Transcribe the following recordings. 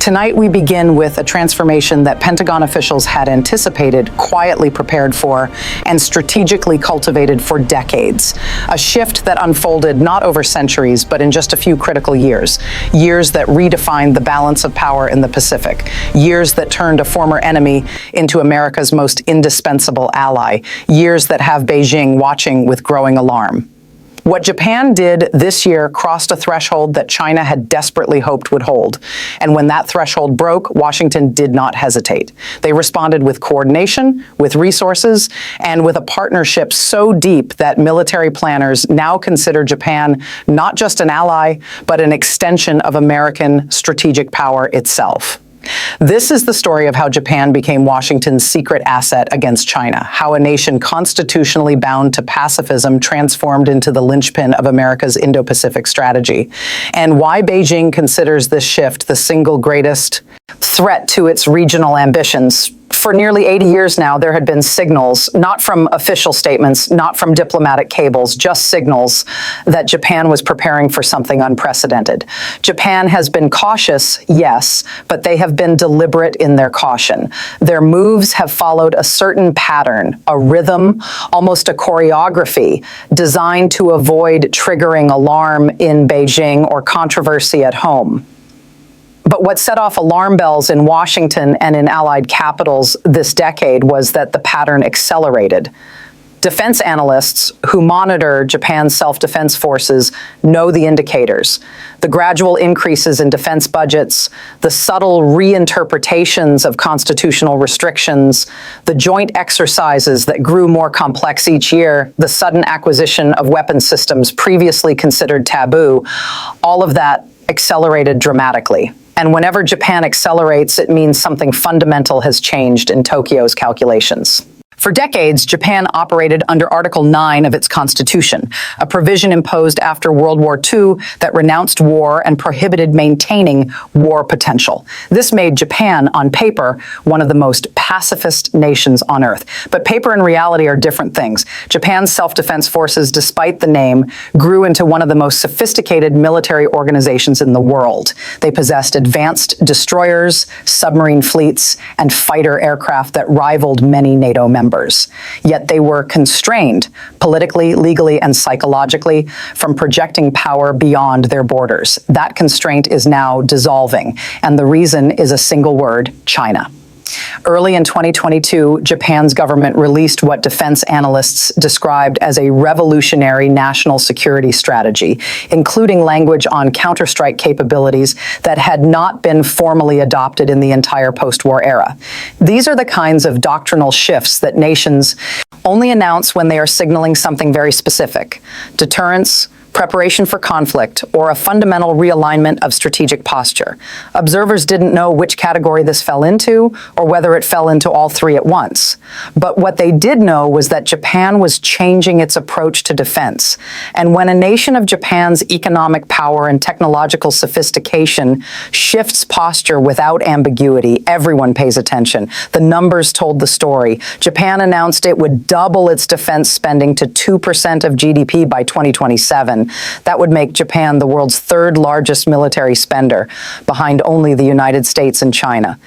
Tonight, we begin with a transformation that Pentagon officials had anticipated, quietly prepared for, and strategically cultivated for decades. A shift that unfolded not over centuries, but in just a few critical years. Years that redefined the balance of power in the Pacific. Years that turned a former enemy into America's most indispensable ally. Years that have Beijing watching with growing alarm. What Japan did this year crossed a threshold that China had desperately hoped would hold. And when that threshold broke, Washington did not hesitate. They responded with coordination, with resources, and with a partnership so deep that military planners now consider Japan not just an ally, but an extension of American strategic power itself. This is the story of how Japan became Washington's secret asset against China, how a nation constitutionally bound to pacifism transformed into the linchpin of America's Indo-Pacific strategy, and why Beijing considers this shift the single greatest threat to its regional ambitions. For nearly 80 years now, there had been signals, not from official statements, not from diplomatic cables, just signals that Japan was preparing for something unprecedented. Japan has been cautious, yes, but they have been deliberate in their caution. Their moves have followed a certain pattern, a rhythm, almost a choreography, designed to avoid triggering alarm in Beijing or controversy at home. But what set off alarm bells in Washington and in allied capitals this decade was that the pattern accelerated. Defense analysts who monitor Japan's self-defense forces know the indicators. The gradual increases in defense budgets, the subtle reinterpretations of constitutional restrictions, the joint exercises that grew more complex each year, the sudden acquisition of weapon systems previously considered taboo, all of that accelerated dramatically. And whenever Japan accelerates, it means something fundamental has changed in Tokyo's calculations. For decades, Japan operated under Article 9 of its constitution, a provision imposed after World War II that renounced war and prohibited maintaining war potential. This made Japan, on paper, one of the most pacifist nations on earth. But paper and reality are different things. Japan's self-defense forces, despite the name, grew into one of the most sophisticated military organizations in the world. They possessed advanced destroyers, submarine fleets, and fighter aircraft that rivaled many NATO members. Yet they were constrained politically, legally, and psychologically from projecting power beyond their borders. That constraint is now dissolving, and the reason is a single word: China. Early in 2022, Japan's government released what defense analysts described as a revolutionary national security strategy, including language on counterstrike capabilities that had not been formally adopted in the entire post-war era. These are the kinds of doctrinal shifts that nations only announce when they are signaling something very specific: deterrence, preparation for conflict, or a fundamental realignment of strategic posture. Observers didn't know which category this fell into, or whether it fell into all three at once. But what they did know was that Japan was changing its approach to defense. And when a nation of Japan's economic power and technological sophistication shifts posture without ambiguity, everyone pays attention. The numbers told the story. Japan announced it would double its defense spending to 2% of GDP by 2027. That would make Japan the world's third largest military spender, behind only the United States and China.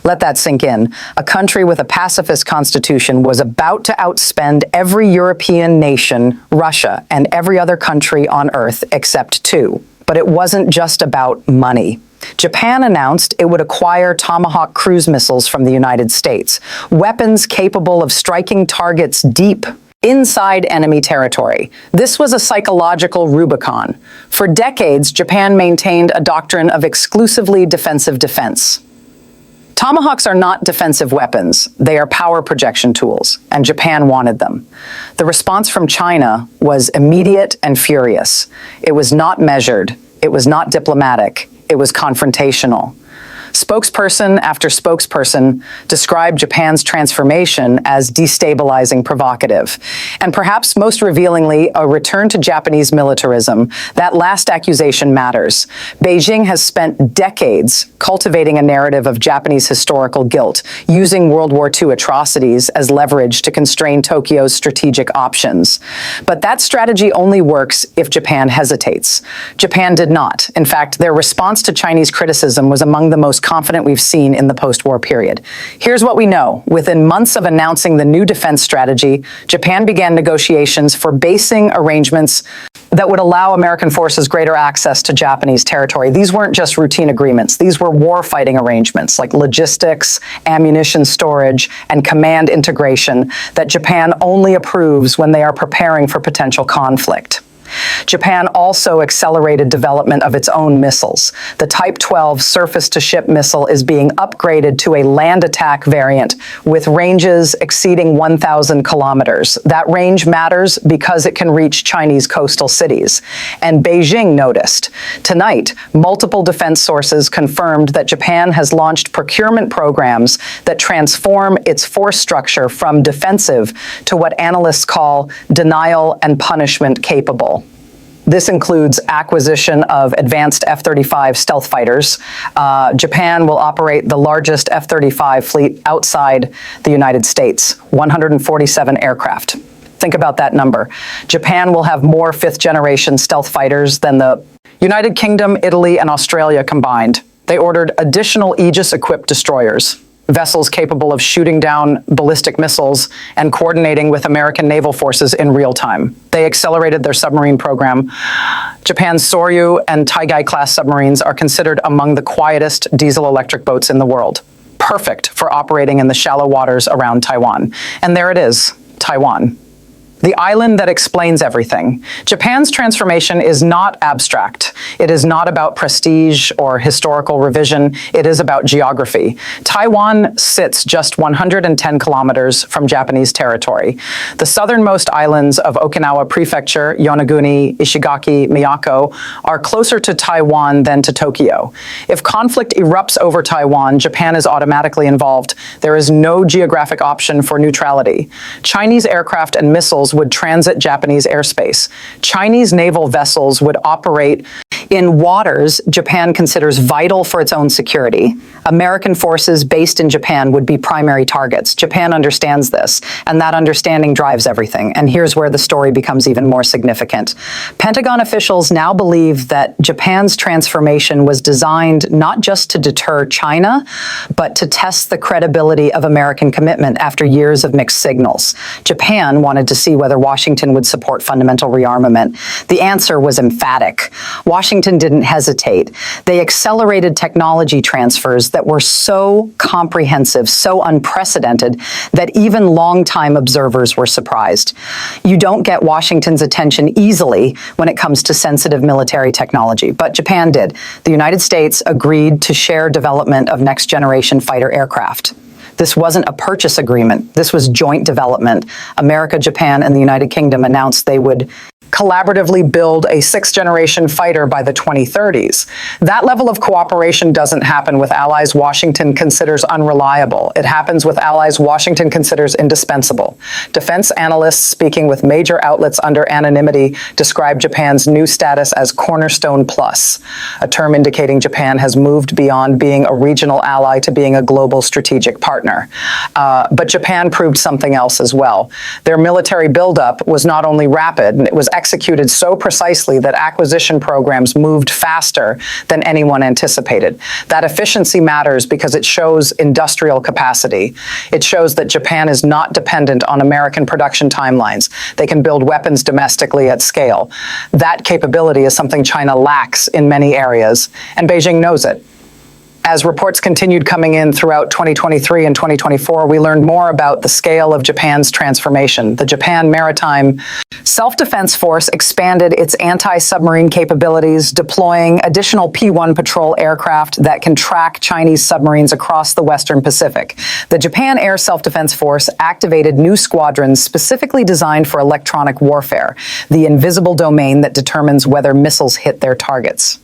Let that sink in. A country with a pacifist constitution was about to outspend every European nation, Russia, and every other country on Earth except two. But it wasn't just about money. Japan announced it would acquire Tomahawk cruise missiles from the United States, weapons capable of striking targets deep inside enemy territory. This was a psychological Rubicon. For decades, Japan maintained a doctrine of exclusively defensive defense. Tomahawks are not defensive weapons. They are power projection tools, and Japan wanted them. The response from China was immediate and furious. It was not measured. It was not diplomatic. It was confrontational. Spokesperson after spokesperson described Japan's transformation as destabilizing, provocative, and perhaps most revealingly, a return to Japanese militarism. That last accusation matters. Beijing has spent decades cultivating a narrative of Japanese historical guilt, using World War II atrocities as leverage to constrain Tokyo's strategic options. But that strategy only works if Japan hesitates. Japan did not. In fact, their response to Chinese criticism was among the most confident we've seen in the post-war period. Here's what we know. Within months of announcing the new defense strategy, Japan began negotiations for basing arrangements that would allow American forces greater access to Japanese territory. These weren't just routine agreements. These were war-fighting arrangements like logistics, ammunition storage, and command integration that Japan only approves when they are preparing for potential conflict. Japan also accelerated development of its own missiles. The Type 12 surface-to-ship missile is being upgraded to a land attack variant with ranges exceeding 1,000 kilometers. That range matters because it can reach Chinese coastal cities. And Beijing noticed. Tonight, multiple defense sources confirmed that Japan has launched procurement programs that transform its force structure from defensive to what analysts call denial and punishment capable. This includes acquisition of advanced F-35 stealth fighters. Japan will operate the largest F-35 fleet outside the United States, 147 aircraft. Think about that number. Japan will have more fifth-generation stealth fighters than the United Kingdom, Italy, and Australia combined. They ordered additional Aegis-equipped destroyers, vessels capable of shooting down ballistic missiles and coordinating with American naval forces in real time. They accelerated their submarine program. Japan's Soryu and Taigai-class submarines are considered among the quietest diesel-electric boats in the world, perfect for operating in the shallow waters around Taiwan. And there it is, Taiwan. The island that explains everything. Japan's transformation is not abstract. It is not about prestige or historical revision. It is about geography. Taiwan sits just 110 kilometers from Japanese territory. The southernmost islands of Okinawa Prefecture, Yonaguni, Ishigaki, Miyako, are closer to Taiwan than to Tokyo. If conflict erupts over Taiwan, Japan is automatically involved. There is no geographic option for neutrality. Chinese aircraft and missiles would transit Japanese airspace. Chinese naval vessels would operate in waters Japan considers vital for its own security. American forces based in Japan would be primary targets. Japan understands this, and that understanding drives everything. And here's where the story becomes even more significant. Pentagon officials now believe that Japan's transformation was designed not just to deter China, but to test the credibility of American commitment after years of mixed signals. Japan wanted to see whether Washington would support fundamental rearmament. The answer was emphatic. Washington didn't hesitate. They accelerated technology transfers that were so comprehensive, so unprecedented, that even longtime observers were surprised. You don't get Washington's attention easily when it comes to sensitive military technology, but Japan did. The United States agreed to share development of next-generation fighter aircraft. This wasn't a purchase agreement. This was joint development. America, Japan, and the United Kingdom announced they would collaboratively build a sixth-generation fighter by the 2030s. That level of cooperation doesn't happen with allies Washington considers unreliable. It happens with allies Washington considers indispensable. Defense analysts speaking with major outlets under anonymity describe Japan's new status as cornerstone plus, a term indicating Japan has moved beyond being a regional ally to being a global strategic partner. But Japan proved something else as well. Their military buildup was not only rapid, it was executed so precisely that acquisition programs moved faster than anyone anticipated. That efficiency matters because it shows industrial capacity. It shows that Japan is not dependent on American production timelines. They can build weapons domestically at scale. That capability is something China lacks in many areas, and Beijing knows it. As reports continued coming in throughout 2023 and 2024, we learned more about the scale of Japan's transformation. The Japan Maritime Self-Defense Force expanded its anti-submarine capabilities, deploying additional P-1 patrol aircraft that can track Chinese submarines across the Western Pacific. The Japan Air Self-Defense Force activated new squadrons specifically designed for electronic warfare, the invisible domain that determines whether missiles hit their targets.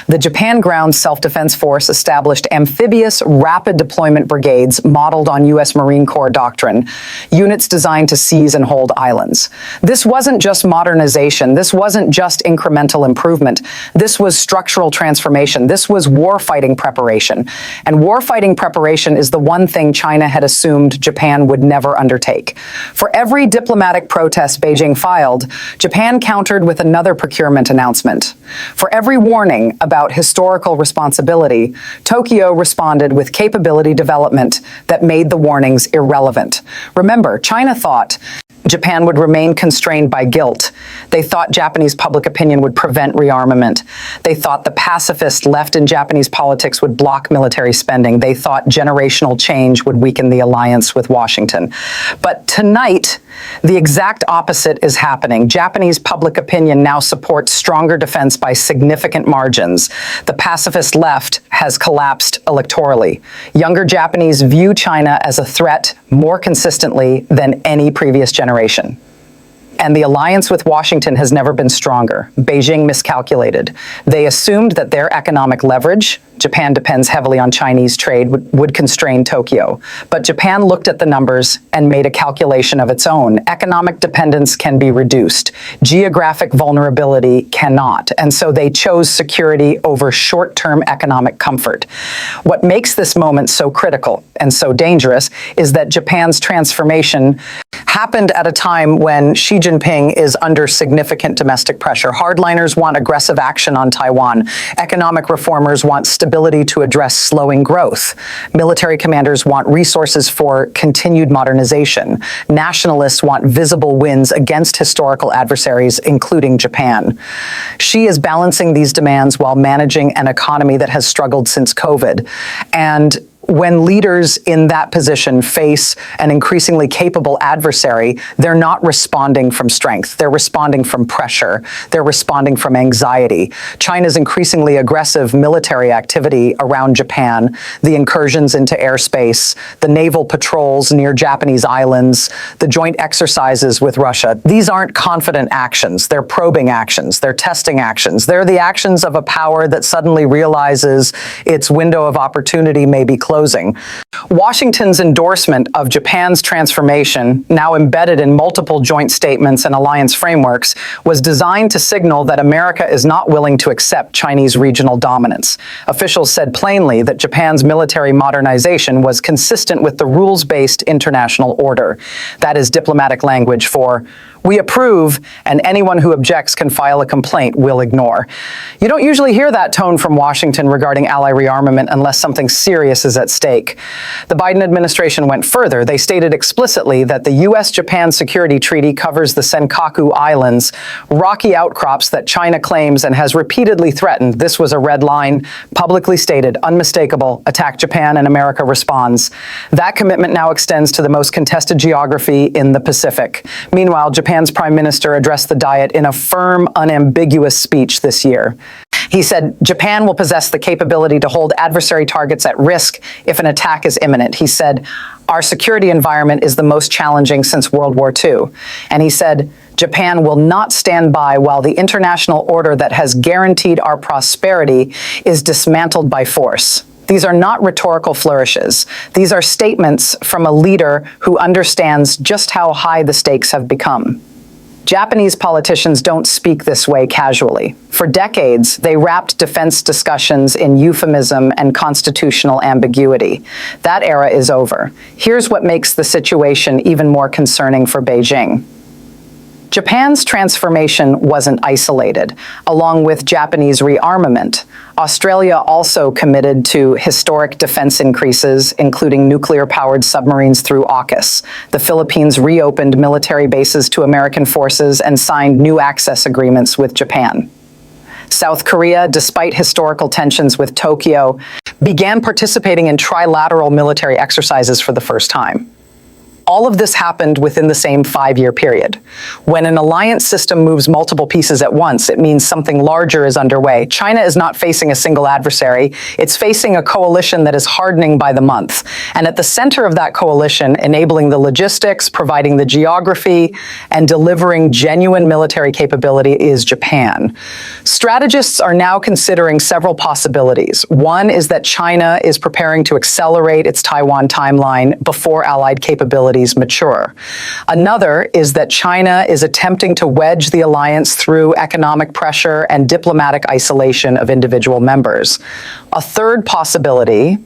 The Japan Ground Self-Defense Force established amphibious rapid deployment brigades modeled on U.S. Marine Corps doctrine, units designed to seize and hold islands. This wasn't just modernization. This wasn't just incremental improvement. This was structural transformation. This was warfighting preparation. And warfighting preparation is the one thing China had assumed Japan would never undertake. For every diplomatic protest Beijing filed, Japan countered with another procurement announcement. For every warning, warning about historical responsibility, Tokyo responded with capability development that made the warnings irrelevant. Remember, China thought Japan would remain constrained by guilt. They thought Japanese public opinion would prevent rearmament. They thought the pacifist left in Japanese politics would block military spending. They thought generational change would weaken the alliance with Washington. But tonight, the exact opposite is happening. Japanese public opinion now supports stronger defense by significant margins. The pacifist left has collapsed electorally. Younger Japanese view China as a threat more consistently than any previous generation. And the alliance with Washington has never been stronger. Beijing miscalculated. They assumed that their economic leverage, Japan depends heavily on Chinese trade, would constrain Tokyo. But Japan looked at the numbers and made a calculation of its own. Economic dependence can be reduced. Geographic vulnerability cannot. And so they chose security over short-term economic comfort. What makes this moment so critical and so dangerous is that Japan's transformation happened at a time when Xi Jinping is under significant domestic pressure. Hardliners want aggressive action on Taiwan. Economic reformers want stability to address slowing growth. Military commanders want resources for continued modernization. Nationalists want visible wins against historical adversaries, including Japan. Xi is balancing these demands while managing an economy that has struggled since COVID. And when leaders in that position face an increasingly capable adversary, they're not responding from strength. They're responding from pressure. They're responding from anxiety. China's increasingly aggressive military activity around Japan, the incursions into airspace, the naval patrols near Japanese islands, the joint exercises with Russia, these aren't confident actions. They're probing actions. They're testing actions. They're the actions of a power that suddenly realizes its window of opportunity may be closing. Washington's endorsement of Japan's transformation, now embedded in multiple joint statements and alliance frameworks, was designed to signal that America is not willing to accept Chinese regional dominance. Officials said plainly that Japan's military modernization was consistent with the rules-based international order. That is diplomatic language for "we approve, and anyone who objects can file a complaint, we'll ignore." You don't usually hear that tone from Washington regarding ally rearmament unless something serious is at stake. The Biden administration went further. They stated explicitly that the U.S.-Japan Security Treaty covers the Senkaku Islands, rocky outcrops that China claims and has repeatedly threatened. This was a red line, publicly stated, unmistakable, attack Japan and America responds. That commitment now extends to the most contested geography in the Pacific. Meanwhile, Japan's prime minister addressed the Diet in a firm, unambiguous speech this year. He said, Japan will possess the capability to hold adversary targets at risk if an attack is imminent. He said, our security environment is the most challenging since World War II. And he said, Japan will not stand by while the international order that has guaranteed our prosperity is dismantled by force. These are not rhetorical flourishes. These are statements from a leader who understands just how high the stakes have become. Japanese politicians don't speak this way casually. For decades, they wrapped defense discussions in euphemism and constitutional ambiguity. That era is over. Here's what makes the situation even more concerning for Beijing. Japan's transformation wasn't isolated. Along with Japanese rearmament, Australia also committed to historic defense increases, including nuclear-powered submarines through AUKUS. The Philippines reopened military bases to American forces and signed new access agreements with Japan. South Korea, despite historical tensions with Tokyo, began participating in trilateral military exercises for the first time. All of this happened within the same 5-year period. When an alliance system moves multiple pieces at once, it means something larger is underway. China is not facing a single adversary. It's facing a coalition that is hardening by the month. And at the center of that coalition, enabling the logistics, providing the geography, and delivering genuine military capability is Japan. Strategists are now considering several possibilities. One is that China is preparing to accelerate its Taiwan timeline before allied capabilities mature. Another is that China is attempting to wedge the alliance through economic pressure and diplomatic isolation of individual members. A third possibility,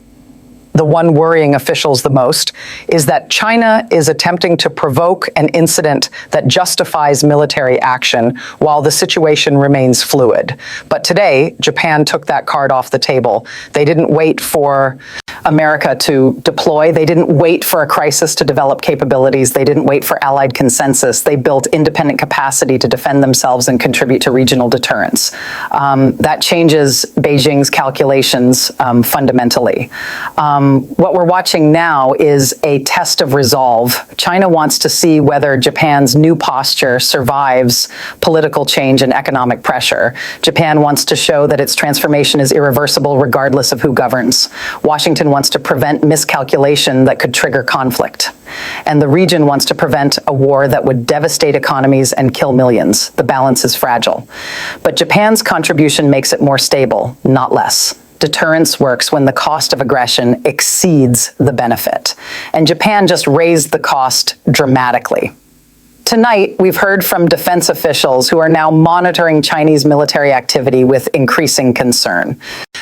the one worrying officials the most, is that China is attempting to provoke an incident that justifies military action while the situation remains fluid. But today, Japan took that card off the table. They didn't wait for America to deploy. They didn't wait for a crisis to develop capabilities. They didn't wait for allied consensus. They built independent capacity to defend themselves and contribute to regional deterrence. That changes Beijing's calculations fundamentally. What we're watching now is a test of resolve. China wants to see whether Japan's new posture survives political change and economic pressure. Japan wants to show that its transformation is irreversible regardless of who governs. Washington wants to prevent miscalculation that could trigger conflict. And the region wants to prevent a war that would devastate economies and kill millions. The balance is fragile. But Japan's contribution makes it more stable, not less. Deterrence works when the cost of aggression exceeds the benefit. And Japan just raised the cost dramatically. Tonight, we've heard from defense officials who are now monitoring Chinese military activity with increasing concern.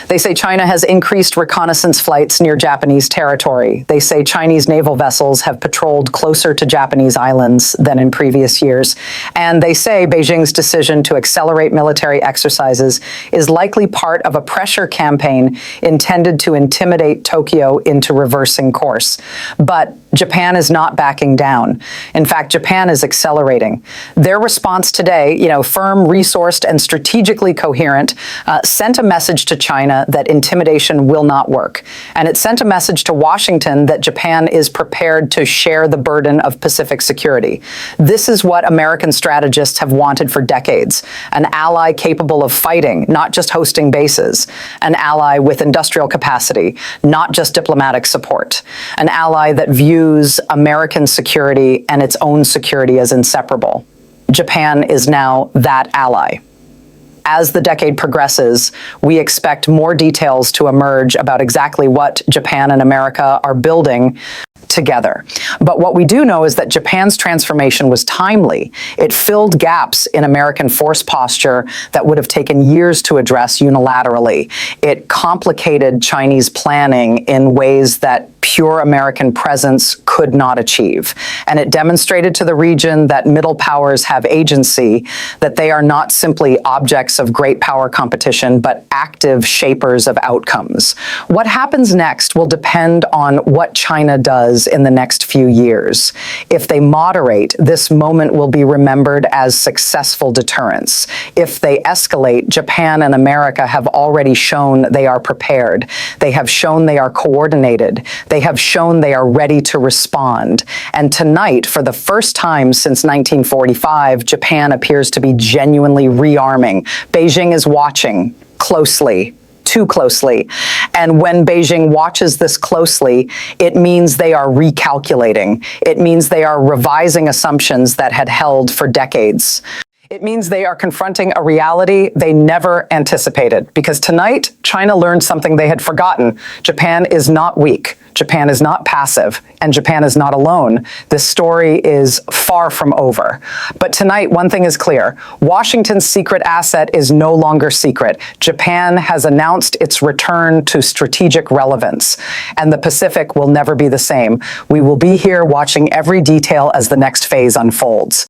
They say China has increased reconnaissance flights near Japanese territory. They say Chinese naval vessels have patrolled closer to Japanese islands than in previous years. And they say Beijing's decision to accelerate military exercises is likely part of a pressure campaign intended to intimidate Tokyo into reversing course. But Japan is not backing down. In fact, Japan is accelerating. Their response today, firm, resourced, and strategically coherent, sent a message to China that intimidation will not work. And it sent a message to Washington that Japan is prepared to share the burden of Pacific security. This is what American strategists have wanted for decades. An ally capable of fighting, not just hosting bases. An ally with industrial capacity, not just diplomatic support. An ally that views American security and its own security as inseparable. Japan is now that ally. As the decade progresses, we expect more details to emerge about exactly what Japan and America are building together. But what we do know is that Japan's transformation was timely. It filled gaps in American force posture that would have taken years to address unilaterally. It complicated Chinese planning in ways that pure American presence could not achieve. And it demonstrated to the region that middle powers have agency, that they are not simply objects of great power competition, but active shapers of outcomes. What happens next will depend on what China does in the next few years. If they moderate, this moment will be remembered as successful deterrence. If they escalate, Japan and America have already shown they are prepared. They have shown they are coordinated. They have shown they are ready to respond. And tonight, for the first time since 1945, Japan appears to be genuinely rearming. Beijing is watching closely. Too closely. And when Beijing watches this closely, it means they are recalculating. It means they are revising assumptions that had held for decades. It means they are confronting a reality they never anticipated. Because tonight, China learned something they had forgotten. Japan is not weak. Japan is not passive, and Japan is not alone. This story is far from over. But tonight, one thing is clear. Washington's secret asset is no longer secret. Japan has announced its return to strategic relevance, and the Pacific will never be the same. We will be here watching every detail as the next phase unfolds.